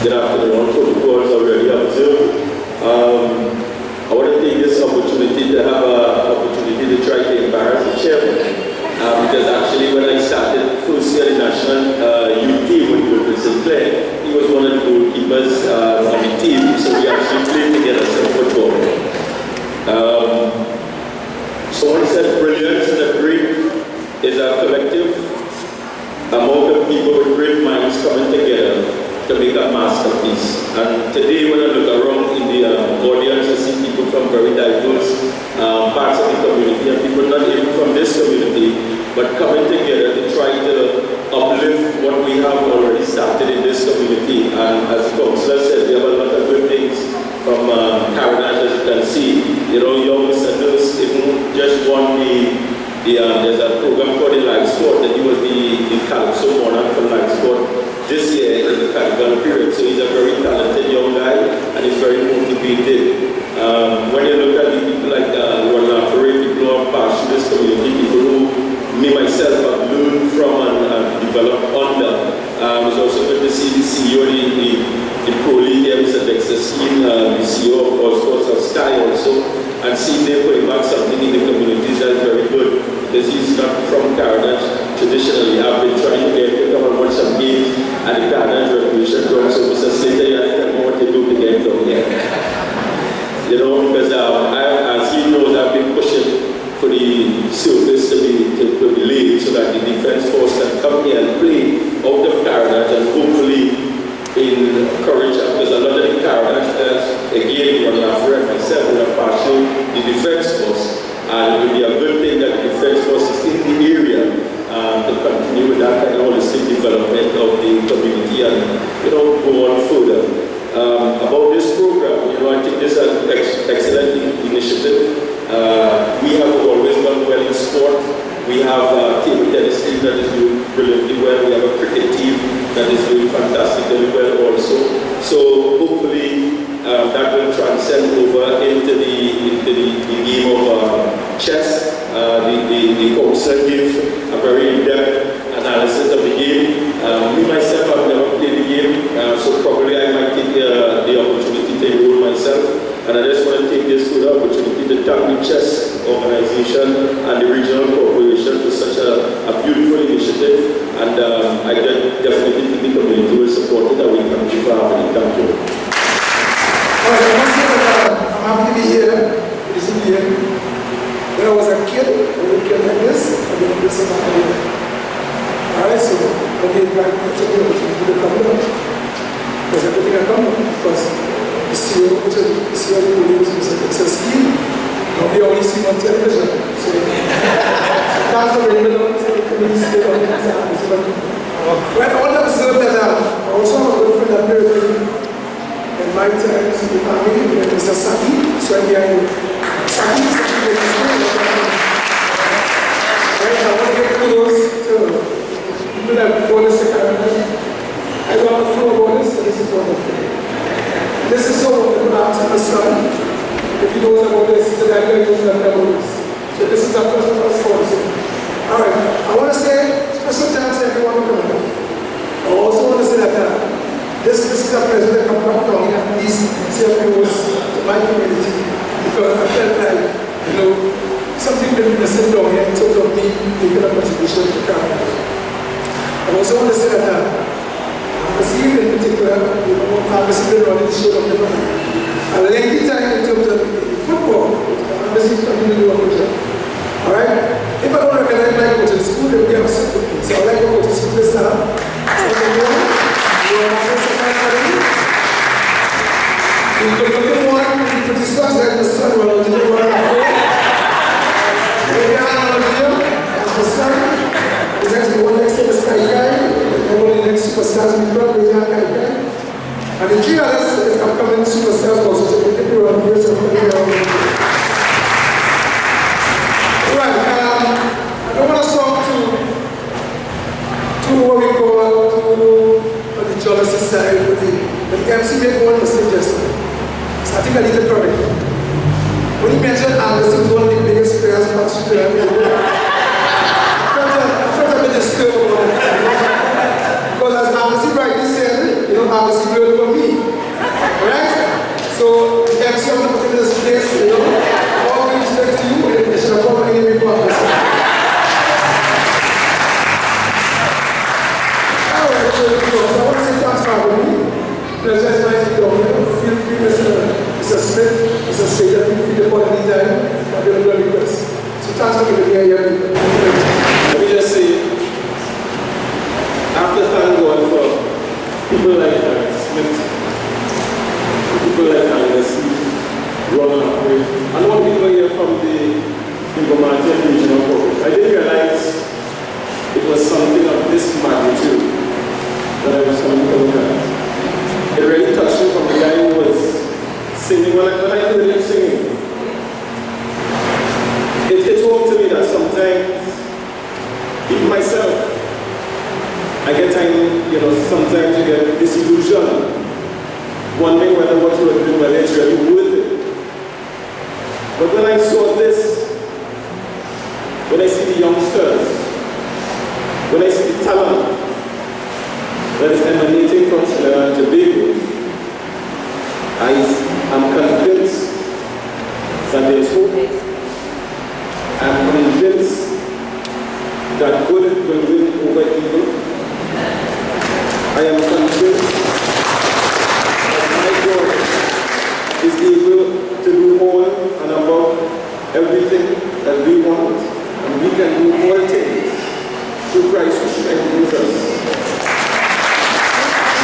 Good afternoon. Protocols already observed. I want to take this opportunity to have an opportunity to try to embarrass the chairman. Because actually when I started first year in national youth team with Wilfred Sinclair, he was one of the goalkeepers on the team, so we actually played together some football. Someone said brilliance is a collective amount of people with great minds coming together to make a masterpiece. And today when I look around in the audience, I see people from very diverse parts of the community and people not even from this community, but coming together to try to uplift what we have already started in this community. And as the councillor said, we have a lot of good things from Caranage, as you can see. You know, young Mr. Nurse even just won there's a program called the Live Sport, and he was the Calypso monarch for Live Sport this year in the carnival period. So he's a very talented young guy and he's very motivated. When you look at the people like Ron Lafferty, people who are part of this community, people who me myself have learned from and developed under. It's also good to see the CEO, the Pro League here, Mr. Dexter Skeen, the CEO of All Sports of Sky also, and see they're putting back something in the communities that is very good, because he's not from Caranage traditionally. I've been trying to get him to come and watch some games at the Caranage Recreation Ground, so Mr. Slater, you have to tell me what to do to get down here. You know, because as he knows, I've been pushing for the surface to be laid so that the defense force can come here and play out of Caranage and hopefully encourage, because a lot of the Caranage players, again, Ron Lafferty and myself, will have partial the defense force, and it will be a good thing that the defense force is in the area to continue with that kind of holistic development of the community and, you know, go on further. About this program, you know, I think this is an excellent initiative. We have always done well in sport. We have a table tennis team that is doing brilliantly well. We have a cricket team that is doing fantastically well also. So hopefully that will transcend over into the game of chess. The council gave a very in-depth analysis of the game. Me myself, I've never played the game, so probably I might take the opportunity to enroll myself. And I just want to take this good opportunity to thank the chess organization and the regional corporation for such a beautiful initiative. And I definitely think the community will support it, and we thank you for having it. Thank you. All right, I must say that I'm happy to be here. When I was a kid, I would kid like this, I would have this in my area. All right, so when they invite me to the opportunity to come down, because everything I come down, because the CEO of the police was a success scheme. Now we only see on television. So that's the way we don't see the community on the when I want to observe that I also have a good friend that married in my times in the family, Mr. Saki, so I'm behind Saki is a good right, I want to get kudos to people that before the second. I don't have to know about this, so this is wonderful. This is so wonderful after the son. If he knows about this, he's a guy who knows about this. So this is our first response. Alright, I want to say special thanks to everyone who came. I also want to say that this is a pleasure to come back down and these CFOs to my community, because I felt like, you know, something that we missing down here in terms of me making a contribution to Caranage. I also want to say that this evening in particular, you know, obviously been running the show of a lengthy time in terms of football. Obviously, it's coming to do a good job. Alright? If I don't recognize my coach in school, then we have separate things. So I like to go to school this time. So you are my academy. You can look at one, you put the stars like the sun, well, you know what I'm doing. Maybe I'm not here, as the sun. There's actually one next to the sky guy. The next superstars in the club is that guy. And the three others is upcoming superstars also, so we can do a verse of the right, I don't want to talk to what we call the jealousy side, but the MC made one mistake yesterday. So I think I need to correct it. When he mentioned Anderson was one of the biggest players past the world, I felt a bit disturbed about it. Because as Anderson rightly said, you know, Anderson learned from me. I want to say thanks for having me. Pleasure is nice to be down here. Feel free, Mr. Smith, Mr. Slater, feel free to call anytime. I'll be able to request. So thanks for giving me a year. Let me just say, after thank God for people like Smith, people like Anderson, Ron Humphrey, and what people here from the Information Regional Corporation, I didn't realize it was something of this magnitude that I was coming to look at. It really touched me from the guy who was singing. When I heard him singing, it hit home to me that sometimes, even myself, I get sometimes you get disillusioned, wondering whether what you are doing, whether it's really worth it. But when I saw this, when I see the youngsters, when I see the talent that is emanating from Trinidad and Tobago, I am convinced that there is hope. I am convinced that good will win over evil. I am convinced that my God is able to do all and above everything that we want, and we can do all